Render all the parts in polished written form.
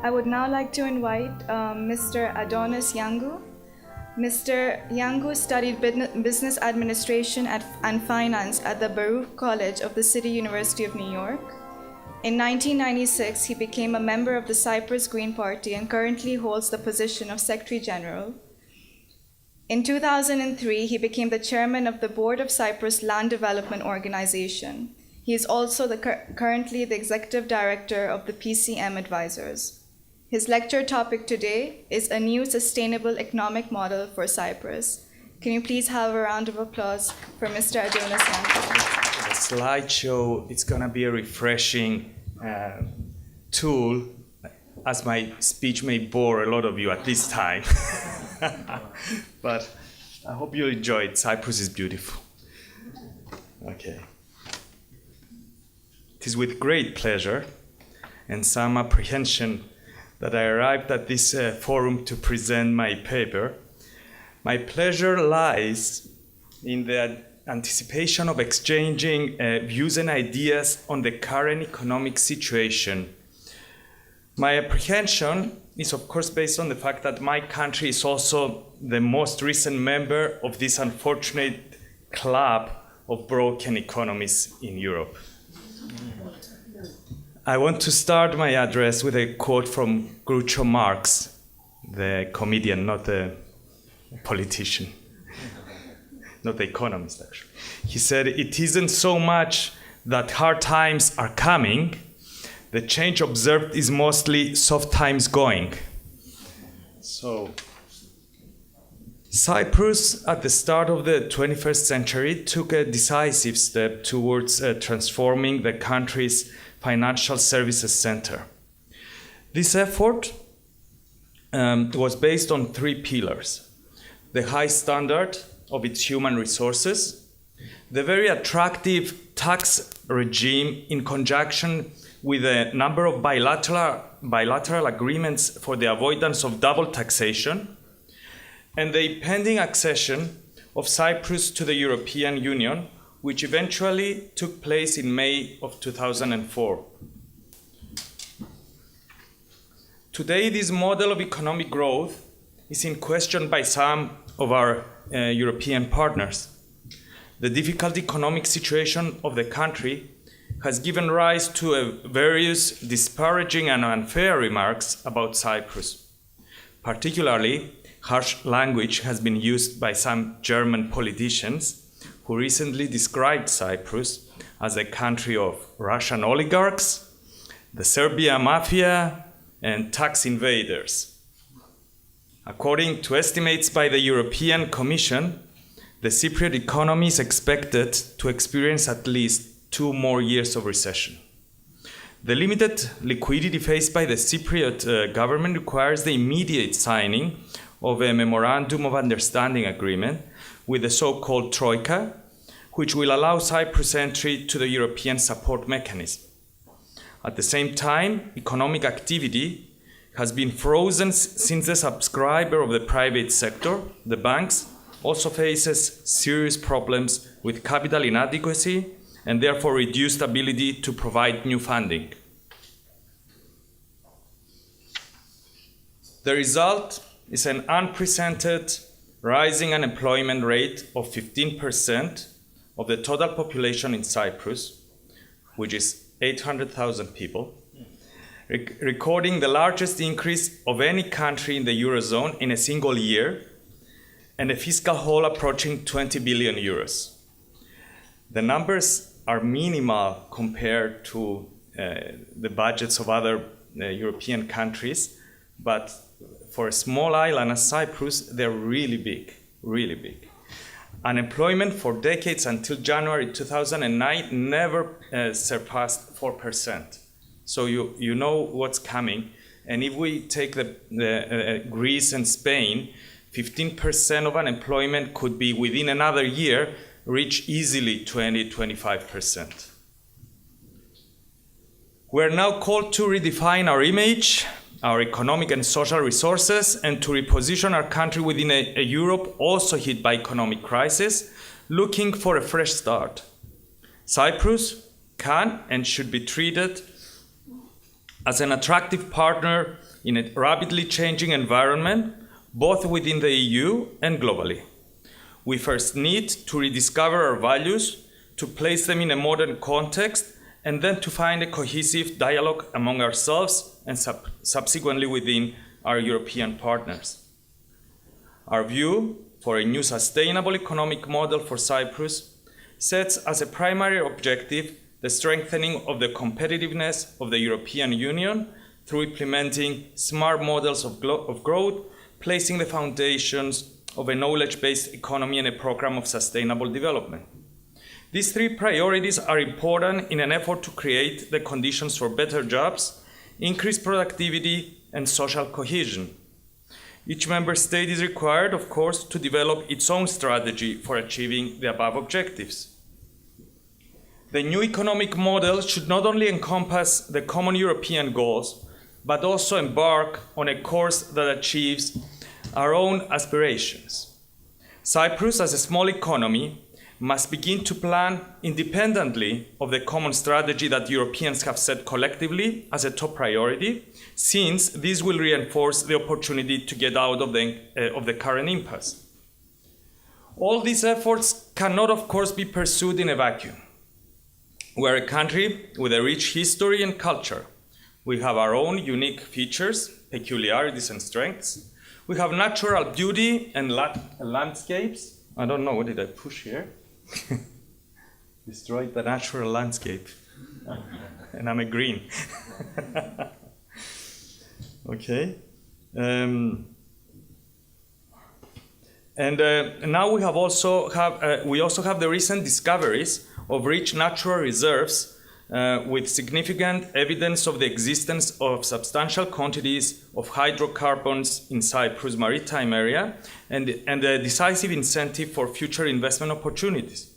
I would now like to invite Mr. Adonis Yiangou. Mr. Yiangou studied business administration and finance at the Baruch College of the City University of New York. In 1996, he became a member of the Cyprus Green Party and currently holds the position of Secretary General. In 2003, he became the chairman of the Board of Cyprus Land Development Organization. He is also currently the executive director of the PCM Advisors. His lecture topic today is a new sustainable economic model for Cyprus. Can you please have a round of applause for Mr. Adonis Yiangou? The slideshow, it's going to be a refreshing tool, as my speech may bore a lot of you at this time. But I hope you enjoy it. Cyprus is beautiful. Okay. It is with great pleasure and some apprehension that I arrived at this forum to present my paper. My pleasure lies in the anticipation of exchanging views and ideas on the current economic situation. My apprehension is, of course, based on the fact that my country is also the most recent member of this unfortunate club of broken economies in Europe. I want to start my address with a quote from Groucho Marx, the comedian, not the politician, not the economist, actually. He said, "It isn't so much that hard times are coming, the change observed is mostly soft times going." So, Cyprus, at the start of the 21st century, took a decisive step towards transforming the country's financial services center. This effort was based on three pillars: the high standard of its human resources, the very attractive tax regime in conjunction with a number of bilateral agreements for the avoidance of double taxation, and the pending accession of Cyprus to the European Union, which eventually took place in May of 2004. Today, this model of economic growth is in question by some of our European partners. The difficult economic situation of the country has given rise to various disparaging and unfair remarks about Cyprus. Particularly, harsh language has been used by some German politicians who recently described Cyprus as a country of Russian oligarchs, the Serbia mafia, and tax invaders. According to estimates by the European Commission, the Cypriot economy is expected to experience at least 2 more years of recession. The limited liquidity faced by the Cypriot government requires the immediate signing of a Memorandum of Understanding agreement with the so-called Troika, which will allow Cyprus entry to the European support mechanism. At the same time, economic activity has been frozen since the subscriber of the private sector, the banks, also faces serious problems with capital inadequacy and therefore reduced ability to provide new funding. The result is an unprecedented rising unemployment rate of 15% of the total population in Cyprus, which is 800,000 people, recording the largest increase of any country in the Eurozone in a single year, and a fiscal hole approaching 20 billion euros. The numbers are minimal compared to the budgets of other European countries, but for a small island as Cyprus, they're really big, really big. Unemployment for decades until January 2009 never surpassed 4%. So you know what's coming. And if we take the Greece and Spain, 15% of unemployment could be within another year reach easily 20-25%. We're now called to redefine our image, our economic and social resources, and to reposition our country within a Europe also hit by economic crisis, looking for a fresh start. Cyprus can and should be treated as an attractive partner in a rapidly changing environment, both within the EU and globally. We first need to rediscover our values, to place them in a modern context, and then to find a cohesive dialogue among ourselves and subsequently within our European partners. Our view for a new sustainable economic model for Cyprus sets as a primary objective the strengthening of the competitiveness of the European Union through implementing smart models of growth, placing the foundations of a knowledge-based economy and a program of sustainable development. These three priorities are important in an effort to create the conditions for better jobs, increased productivity, and social cohesion. Each member state is required, of course, to develop its own strategy for achieving the above objectives. The new economic model should not only encompass the common European goals, but also embark on a course that achieves our own aspirations. Cyprus, as a small economy, must begin to plan independently of the common strategy that Europeans have set collectively as a top priority, since this will reinforce the opportunity to get out of the current impasse. All these efforts cannot, of course, be pursued in a vacuum. We are a country with a rich history and culture. We have our own unique features, peculiarities, and strengths. We have natural beauty and landscapes. I don't know, what did I push here? Destroyed the natural landscape. And I'm a green. Okay. And now we also have the recent discoveries of rich natural reserves with significant evidence of the existence of substantial quantities of hydrocarbons in Cyprus maritime area and a decisive incentive for future investment opportunities.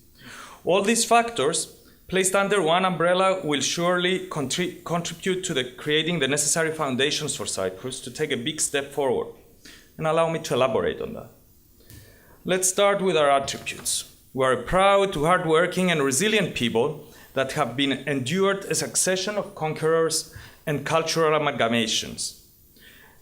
All these factors, placed under one umbrella, will surely contribute to creating the necessary foundations for Cyprus to take a big step forward. And allow me to elaborate on that. Let's start with our attributes. We are a proud, hardworking, and resilient people that have been endured a succession of conquerors and cultural amalgamations.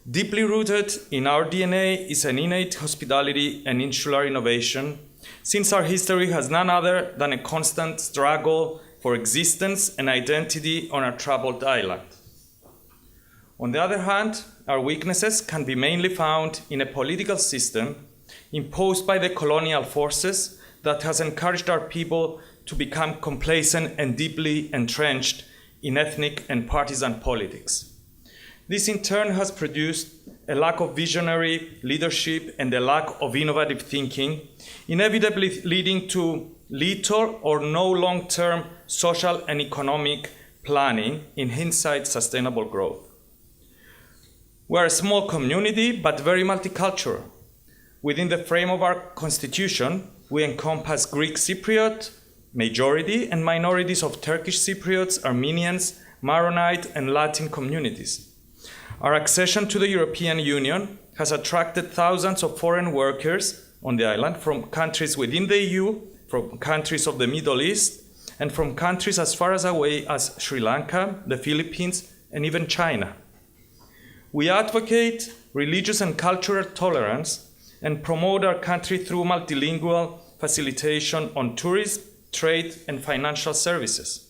Deeply rooted in our DNA is an innate hospitality and insular innovation, since our history has none other than a constant struggle for existence and identity on our troubled island. On the other hand, our weaknesses can be mainly found in a political system imposed by the colonial forces that has encouraged our people to become complacent and deeply entrenched in ethnic and partisan politics. This in turn has produced a lack of visionary leadership and a lack of innovative thinking, inevitably leading to little or no long-term social and economic planning, in hindsight sustainable growth. We're a small community, but very multicultural. Within the frame of our constitution, we encompass Greek Cypriot majority and minorities of Turkish Cypriots, Armenians, Maronite, and Latin communities. Our accession to the European Union has attracted thousands of foreign workers on the island from countries within the EU, from countries of the Middle East, and from countries as far away as Sri Lanka, the Philippines, and even China. We advocate religious and cultural tolerance and promote our country through multilingual facilitation on tourism, trade, and financial services.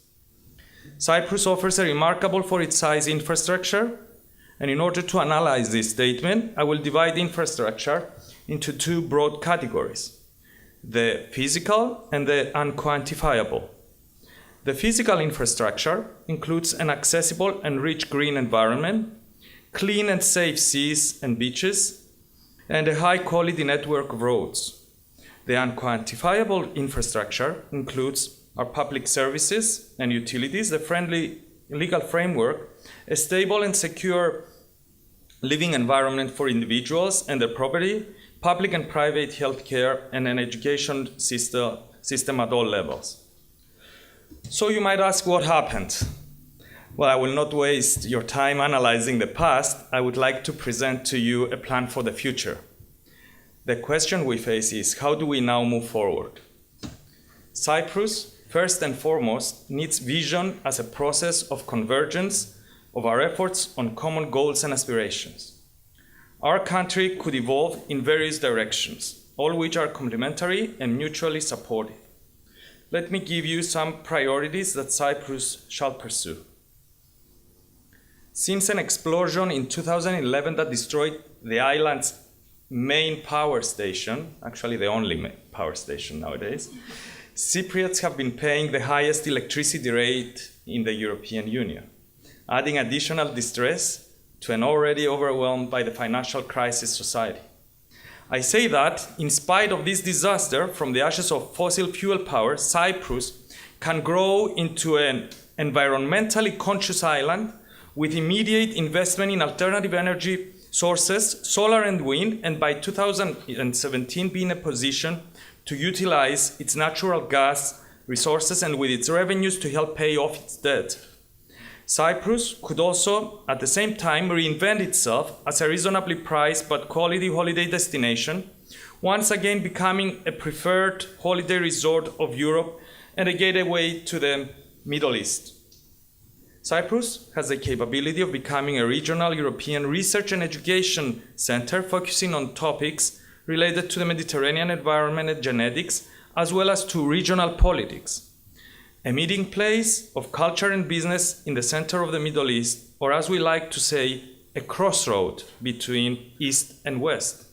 Cyprus offers a remarkable for its size infrastructure, and in order to analyze this statement, I will divide infrastructure into two broad categories: the physical and the unquantifiable. The physical infrastructure includes an accessible and rich green environment, clean and safe seas and beaches, and a high-quality network of roads. The unquantifiable infrastructure includes our public services and utilities, the friendly legal framework, a stable and secure living environment for individuals and their property, public and private healthcare, and an education system at all levels. So you might ask, what happened? Well, I will not waste your time analyzing the past. I would like to present to you a plan for the future. The question we face is, how do we now move forward? Cyprus, first and foremost, needs vision as a process of convergence of our efforts on common goals and aspirations. Our country could evolve in various directions, all which are complementary and mutually supportive. Let me give you some priorities that Cyprus shall pursue. Since an explosion in 2011 that destroyed the island's main power station, actually the only power station nowadays, Cypriots have been paying the highest electricity rate in the European Union, adding additional distress to an already overwhelmed by the financial crisis society. I say that, in spite of this disaster, from the ashes of fossil fuel power, Cyprus can grow into an environmentally conscious island with immediate investment in alternative energy sources, solar and wind, and by 2017 be in a position to utilize its natural gas resources and with its revenues to help pay off its debt. Cyprus could also, at the same time, reinvent itself as a reasonably priced but quality holiday destination, once again becoming a preferred holiday resort of Europe and a gateway to the Middle East. Cyprus has the capability of becoming a regional European research and education center focusing on topics related to the Mediterranean environment and genetics, as well as to regional politics. A meeting place of culture and business in the center of the Middle East, or as we like to say, a crossroad between East and West.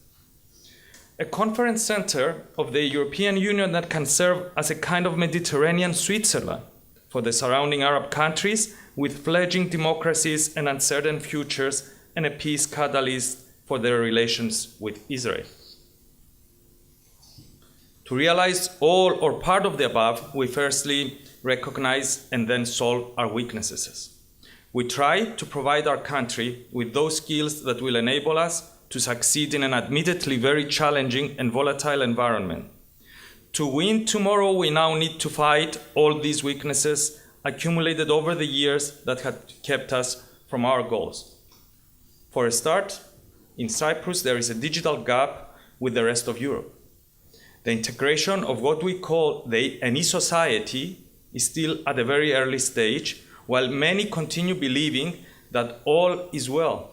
A conference center of the European Union that can serve as a kind of Mediterranean Switzerland for the surrounding Arab countries with fledgling democracies and uncertain futures, and a peace catalyst for their relations with Israel. To realize all or part of the above, we firstly recognize and then solve our weaknesses. We try to provide our country with those skills that will enable us to succeed in an admittedly very challenging and volatile environment. To win tomorrow, we now need to fight all these weaknesses accumulated over the years that had kept us from our goals. For a start, in Cyprus there is a digital gap with the rest of Europe. The integration of what we call an e-society is still at a very early stage, while many continue believing that all is well.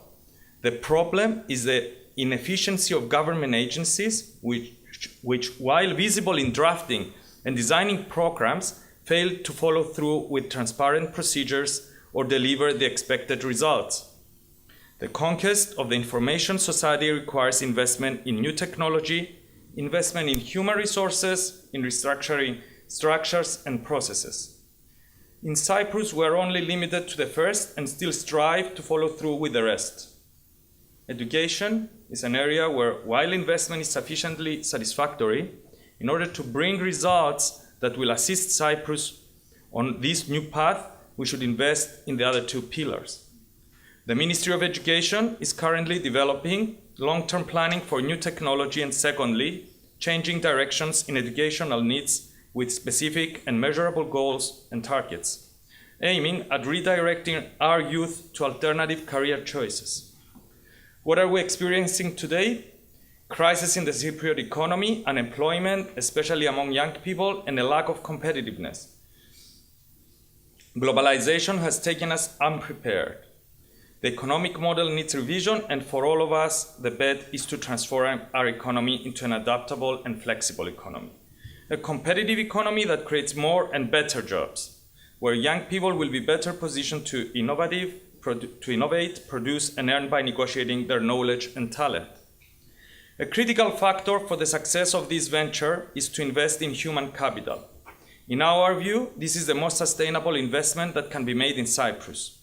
The problem is the inefficiency of government agencies, which while visible in drafting and designing programs, fail to follow through with transparent procedures or deliver the expected results. The conquest of the information society requires investment in new technology, investment in human resources, in restructuring structures and processes. In Cyprus, we are only limited to the first and still strive to follow through with the rest. Education is an area where, while investment is sufficiently satisfactory, in order to bring results that will assist Cyprus on this new path, we should invest in the other two pillars. The Ministry of Education is currently developing long-term planning for new technology and, secondly, changing directions in educational needs with specific and measurable goals and targets, aiming at redirecting our youth to alternative career choices. What are we experiencing today? Crisis in the Cypriot economy, unemployment, especially among young people, and a lack of competitiveness. Globalization has taken us unprepared. The economic model needs revision, and for all of us, the bet is to transform our economy into an adaptable and flexible economy. A competitive economy that creates more and better jobs, where young people will be better positioned to innovate, produce, and earn by negotiating their knowledge and talent. A critical factor for the success of this venture is to invest in human capital. In our view, this is the most sustainable investment that can be made in Cyprus.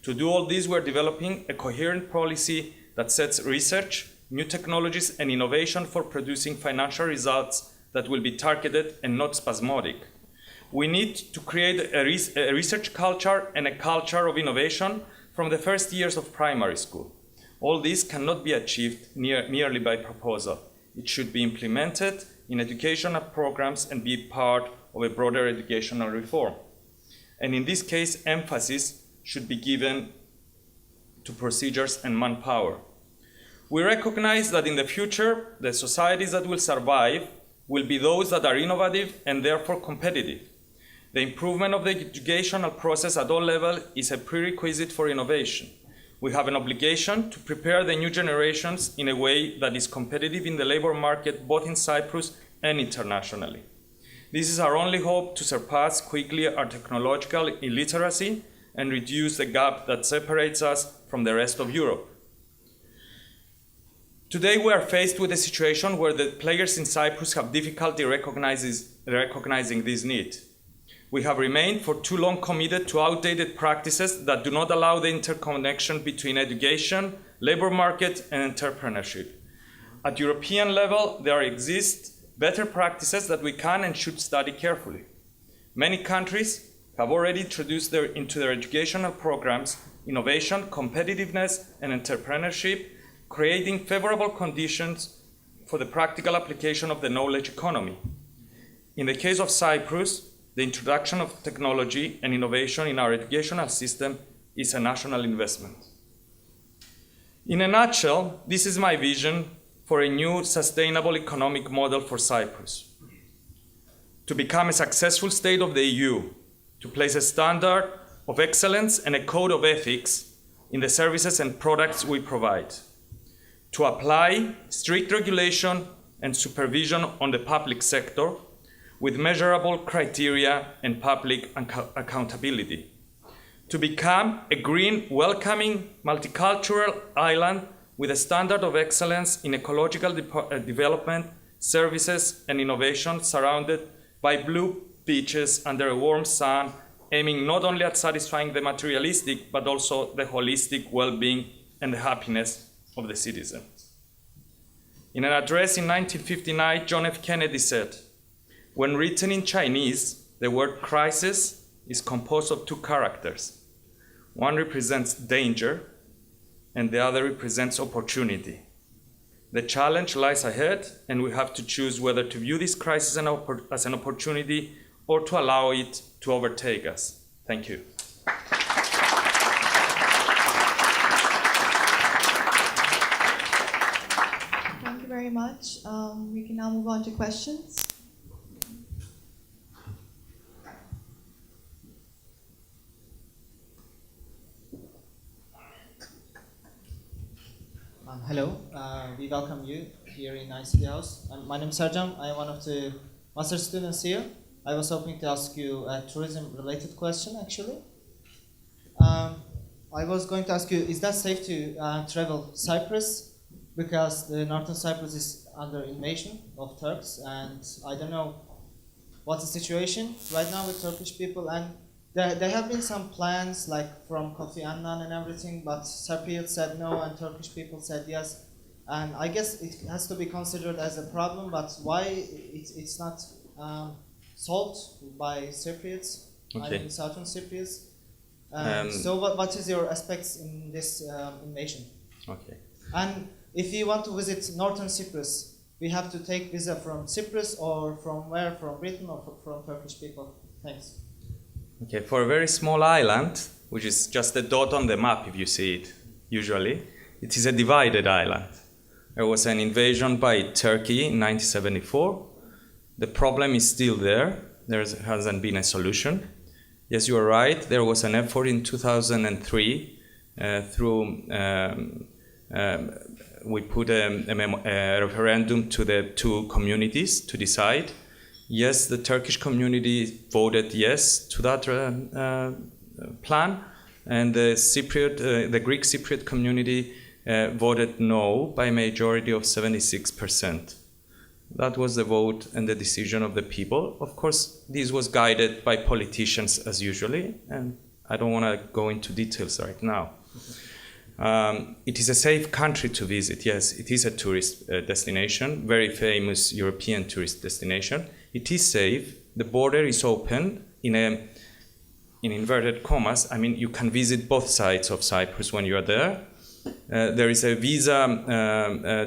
To do all this, we're developing a coherent policy that sets research, new technologies, and innovation for producing financial results that will be targeted and not spasmodic. We need to create a research culture and a culture of innovation from the first years of primary school. All this cannot be achieved merely by proposal. It should be implemented in educational programs and be part of a broader educational reform. And in this case, emphasis should be given to procedures and manpower. We recognize that in the future, the societies that will survive will be those that are innovative and therefore competitive. The improvement of the educational process at all levels is a prerequisite for innovation. We have an obligation to prepare the new generations in a way that is competitive in the labor market, both in Cyprus and internationally. This is our only hope to surpass quickly our technological illiteracy and reduce the gap that separates us from the rest of Europe. Today we are faced with a situation where the players in Cyprus have difficulty recognizing this need. We have remained for too long committed to outdated practices that do not allow the interconnection between education, labor market, and entrepreneurship. At European level, there exist better practices that we can and should study carefully. Many countries have already introduced into their educational programs innovation, competitiveness, and entrepreneurship, creating favorable conditions for the practical application of the knowledge economy. In the case of Cyprus, the introduction of technology and innovation in our educational system is a national investment. In a nutshell, this is my vision for a new sustainable economic model for Cyprus. To become a successful state of the EU, to place a standard of excellence and a code of ethics in the services and products we provide. To apply strict regulation and supervision on the public sector with measurable criteria and public accountability. To become a green, welcoming, multicultural island with a standard of excellence in ecological development, services, and innovation surrounded by blue beaches under a warm sun, aiming not only at satisfying the materialistic, but also the holistic well-being and the happiness of the citizens. In an address in 1959, John F. Kennedy said, "When written in Chinese, the word crisis is composed of two characters. One represents danger, and the other represents opportunity. The challenge lies ahead, and we have to choose whether to view this crisis as an opportunity or to allow it to overtake us." Thank you. Thank you very much. We can now move on to questions. Hello, we welcome you here in ICT House. My name is Serjan. I am one of the master students here. I was hoping to ask you a tourism-related question, actually. I was going to ask you, is that safe to travel Cyprus? Because the northern Cyprus is under invasion of Turks, and I don't know what's the situation right now with Turkish people. And there have been some plans, like from Kofi Annan and everything, but Cypriots said no, and Turkish people said yes. And I guess it has to be considered as a problem, but why it's not solved by Cypriots, Okay. I mean Southern Cypriots. So what is your aspects in this invasion? Okay. And if you want to visit Northern Cyprus, we have to take visa from Cyprus or from where? From Britain or from Turkish people? Thanks. Okay, for a very small island, which is just a dot on the map if you see it, usually, it is a divided island. There was an invasion by Turkey in 1974. The problem is still there. There hasn't been a solution. Yes, you are right. There was an effort in 2003 we put a referendum to the two communities to decide. Yes, the Turkish community voted yes to that plan, and the Greek Cypriot community voted no by a majority of 76%. That was the vote and the decision of the people. Of course, this was guided by politicians as usually, and I don't want to go into details right now. It is a safe country to visit. Yes, it is a tourist destination, very famous European tourist destination. It is safe. The border is open in inverted commas. I mean, you can visit both sides of Cyprus when you are there. There is a visa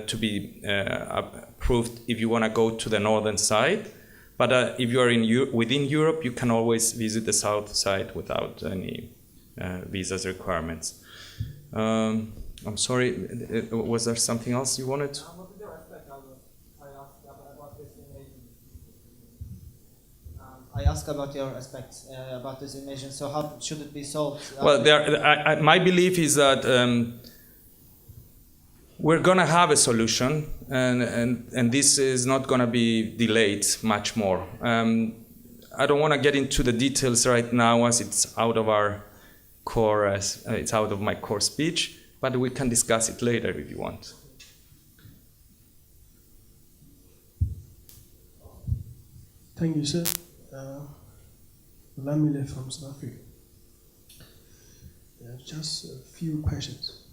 to be approved if you want to go to the northern side. But if you are within Europe, you can always visit the south side without any visas requirements. I'm sorry, was there something else you wanted? What is your aspect, I asked about this invasion? I ask about your aspects about this invasion. So how should it be solved? Well, my belief is that we're going to have a solution, and this is not going to be delayed much more. I don't want to get into the details right now, as it's out of our core, it's out of my core speech, but we can discuss it later if you want. Thank you, sir. Lamile from South Africa. Just a few questions.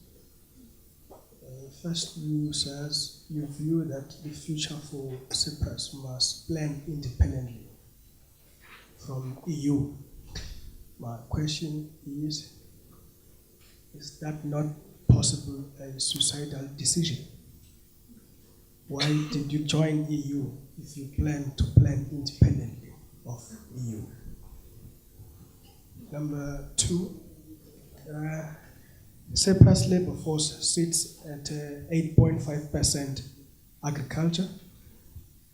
First, you says you view that the future for Cyprus must plan independently from EU. My question is that not possible a suicidal decision? Why did you join EU if you plan to plan independently of EU? Number two, Cyprus labor force sits at 8.5% agriculture,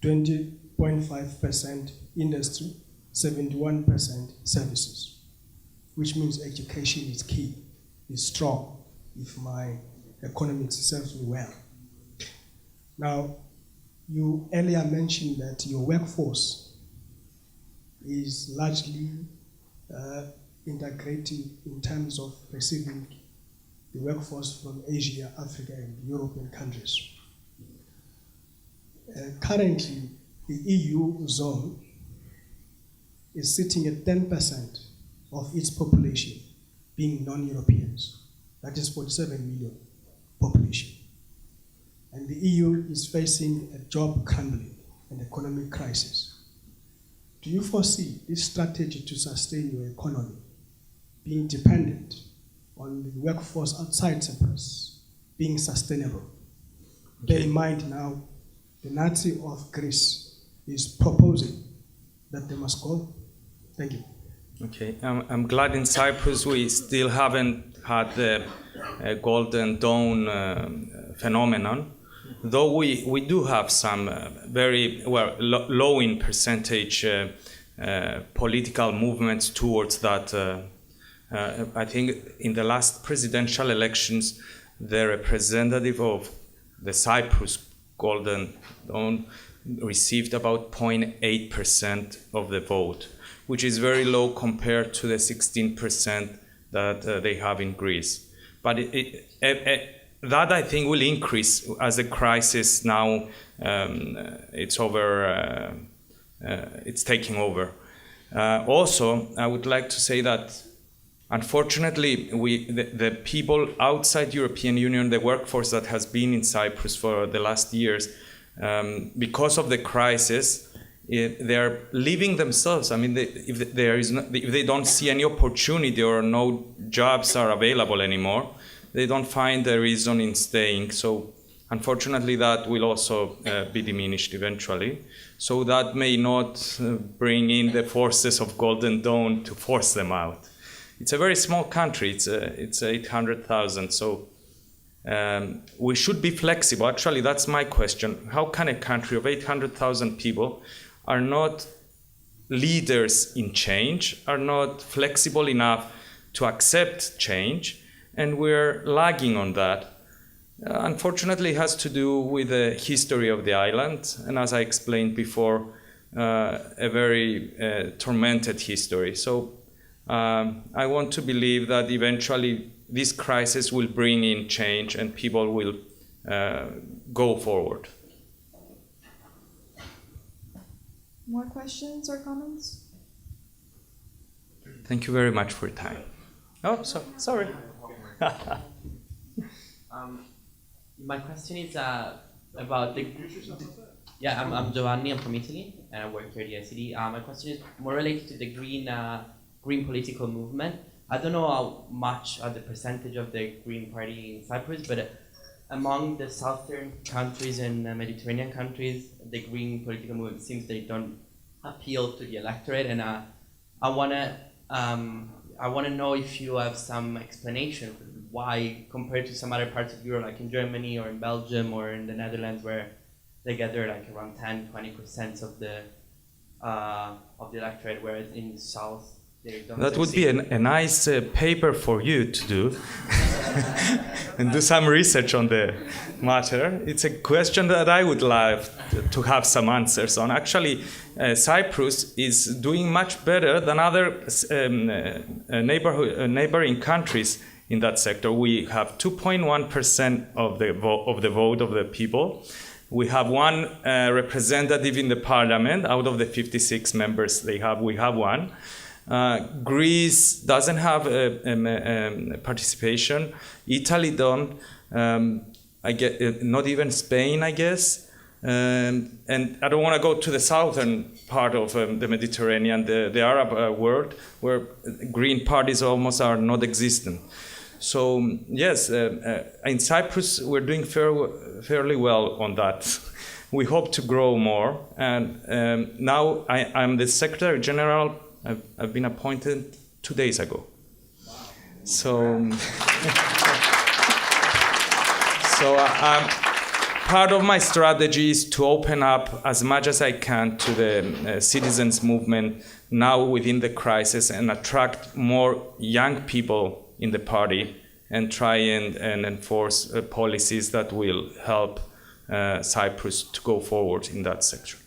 20.5% industry, 71% services, which means education is key, is strong, if my economics serves me well. Now, you earlier mentioned that your workforce is largely integrated in terms of receiving the workforce from Asia, Africa, and European countries. Currently, the EU zone is sitting at 10% of its population being non-Europeans. That is 47 million population. And the EU is facing a job crumbling and economic crisis. Do you foresee this strategy to sustain your economy being dependent on the workforce outside Cyprus being sustainable? Okay. Bear in mind now, the Nazi of Greece is proposing that they must go. Thank you. Okay, I'm glad in Cyprus we still haven't had the Golden Dawn phenomenon, though we do have some very low in percentage political movements towards that. I think in the last presidential elections, the representative of the Cyprus Golden Dawn received about 0.8% of the vote, which is very low compared to the 16% that they have in Greece. But that I think will increase as the crisis now it's over. It's taking over. Also, I would like to say that unfortunately, the people outside European Union, the workforce that has been in Cyprus for the last years, because of the crisis, they are leaving themselves. I mean, if they don't see any opportunity or no jobs are available anymore, they don't find a reason in staying. So unfortunately, that will also be diminished eventually. So that may not bring in the forces of Golden Dawn to force them out. It's a very small country. It's 800,000. So we should be flexible. Actually, that's my question. How can a country of 800,000 people are not leaders in change, are not flexible enough to accept change, and we're lagging on that? Unfortunately, it has to do with the history of the island, and as I explained before, a very tormented history. So I want to believe that eventually this crisis will bring in change and people will go forward. More questions or comments? Thank you very much for your time. Oh, sorry. My question is about the. Yeah, I'm Giovanni. I'm from Italy, and I work here at the ICD. My question is more related to the green political movement. I don't know how much the percentage of the Green Party in Cyprus, but among the southern countries and Mediterranean countries, the green political movement seems they don't appeal to the electorate, and I wanna know if you have some explanation for why, compared to some other parts of Europe, like in Germany or in Belgium or in the Netherlands, where they gather like around 10-20% of the of the electorate, whereas in the south they don't. That would be a nice paper for you to do and do some research on the matter. It's a question that I would love to have some answers on. Actually, Cyprus is doing much better than other neighboring countries in that sector. We have 2.1% of the vote of the people. We have one representative in the parliament out of the 56 members they have. We have one. Greece doesn't have participation. Italy don't. Not even Spain, I guess. And I don't want to go to the southern part of the Mediterranean, the Arab world, where green parties almost are not existent. So yes, in Cyprus we're doing fairly well on that. We hope to grow more. And now I'm the Secretary General. I've been appointed 2 days ago. Wow. So, part of my strategy is to open up as much as I can to the citizens movement now within the crisis and attract more young people in the party and try and enforce policies that will help Cyprus to go forward in that sector.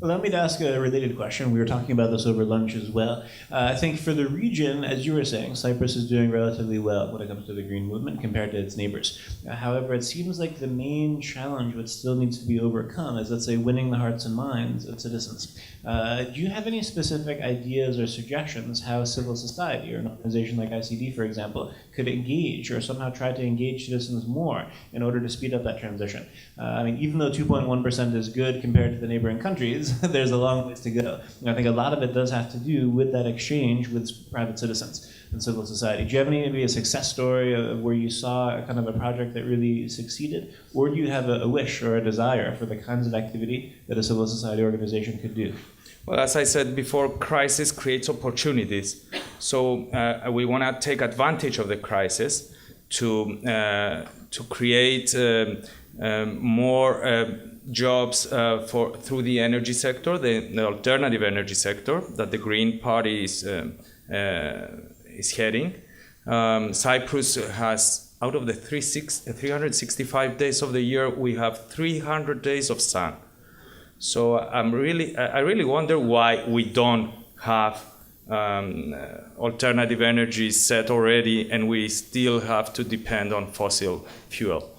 Allow me to ask a related question. We were talking about this over lunch as well. I think for the region, as you were saying, Cyprus is doing relatively well when it comes to the green movement compared to its neighbors. However, it seems like the main challenge which still needs to be overcome is, let's say, winning the hearts and minds of citizens. Do you have any specific ideas or suggestions how civil society or an organization like ICD, for example, could engage or somehow try to engage citizens more in order to speed up that transition? I mean, even though 2.1% is good compared to the neighboring countries, there's a long ways to go. And I think a lot of it does have to do with that exchange with private citizens and civil society. Do you have maybe a success story of where you saw a kind of a project that really succeeded? Or do you have a wish or a desire for the kinds of activity that a civil society organization could do? Well, as I said before, crisis creates opportunities. So we want to take advantage of the crisis to create more jobs through the energy sector, the alternative energy sector that the Green Party is heading. Cyprus has, out of the 365 days of the year, we have 300 days of sun. So I really wonder why we don't have alternative energy set already, and we still have to depend on fossil fuel.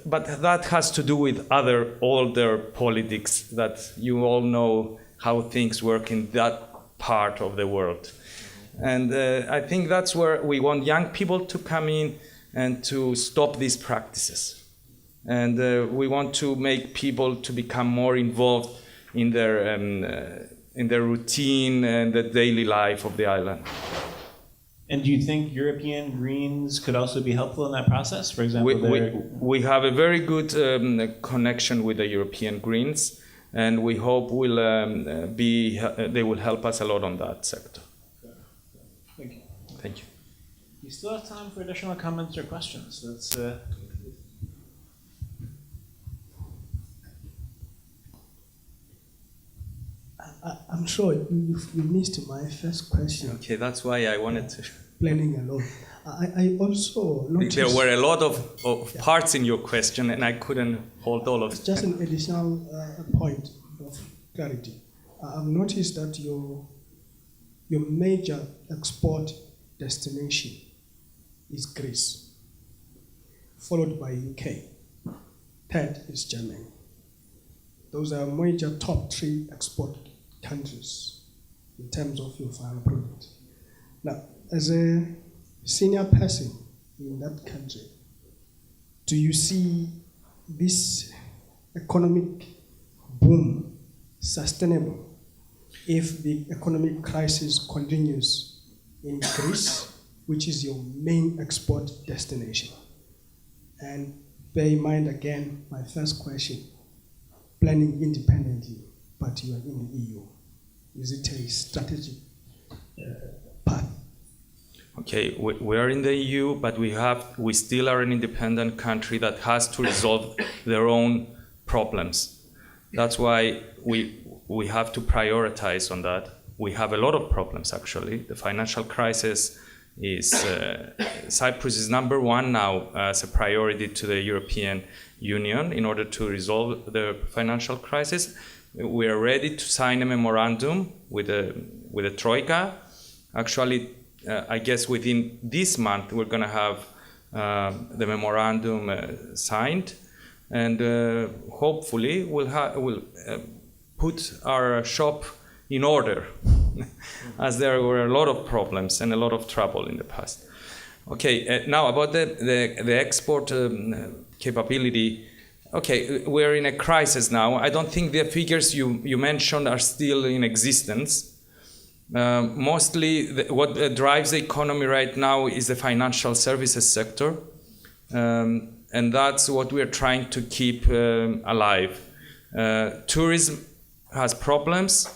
But that has to do with other older politics that you all know how things work in that part of the world. And I think that's where we want young people to come in and to stop these practices. And we want to make people to become more involved in their routine and the daily life of the island. And do you think European Greens could also be helpful in that process? For example, we have a very good connection with the European Greens, and we hope they will help us a lot on that sector. Thank you. Thank you. We still have time for additional comments or questions. Let's. I'm sure you missed my first question. Okay, that's why I wanted to. Planning alone. I also noticed. There were a lot of parts in your question, and I couldn't hold all of it. Just an additional point of clarity. I've noticed that your major export destination is Greece, followed by UK. Third is Germany. Those are major top 3 export countries in terms of your final product. Now, as a senior person in that country, do you see this economic boom sustainable if the economic crisis continues in Greece, which is your main export destination? And bear in mind again my first question, planning independently, but you are in the EU. Is it a strategic path? Okay, we are in the EU, but we still are an independent country that has to resolve their own problems. That's why we have to prioritize on that. We have a lot of problems, actually. The financial crisis is, Cyprus is number one now as a priority to the European Union in order to resolve the financial crisis. We are ready to sign a memorandum with the Troika. Actually, I guess within this month we're going to have the memorandum signed, and hopefully we'll put our shop in order, as there were a lot of problems and a lot of trouble in the past. Okay, now about the export capability. Okay, we're in a crisis now. I don't think the figures you mentioned are still in existence. Mostly what drives the economy right now is the financial services sector, and that's what we're trying to keep alive. Tourism has problems.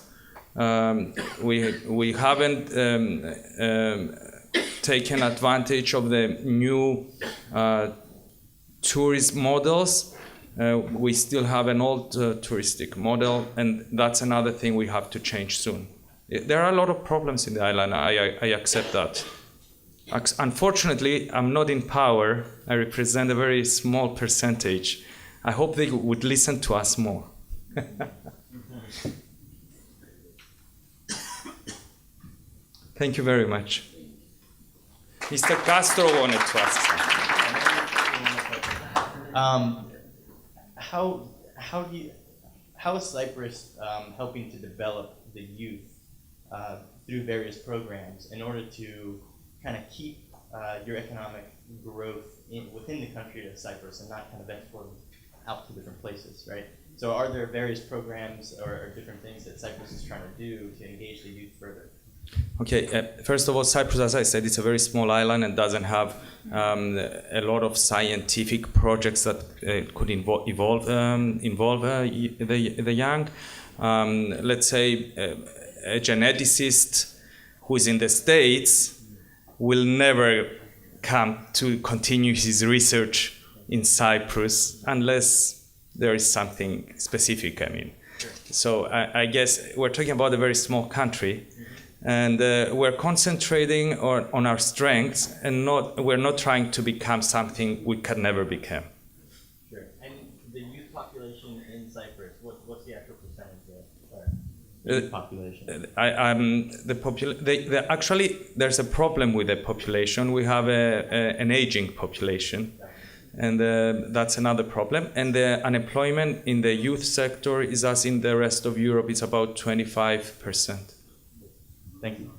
We haven't taken advantage of the new tourist models. We still have an old touristic model, and that's another thing we have to change soon. There are a lot of problems in the island. I accept that. Unfortunately, I'm not in power. I represent a very small percentage. I hope they would listen to us more. Thank you very much. Mr. Castro wanted to ask something. How is Cyprus helping to develop the youth through various programs in order to kind of keep your economic growth within the country to Cyprus and not kind of export out to different places, right? So are there various programs or different things that Cyprus is trying to do to engage the youth further? Okay, first of all, Cyprus, as I said, it's a very small island and doesn't have a lot of scientific projects that could involve the young. Let's say a geneticist who is in the States will never come to continue his research in Cyprus unless there is something specific, I mean. So I guess we're talking about a very small country, and we're concentrating on our strengths, and we're not trying to become something we can never become. Sure. And the youth population in Cyprus, what's the actual percentage there? Population. Actually, there's a problem with the population. We have an aging population, and that's another problem. And the unemployment in the youth sector is, as in the rest of Europe, it's about 25%. Thank you.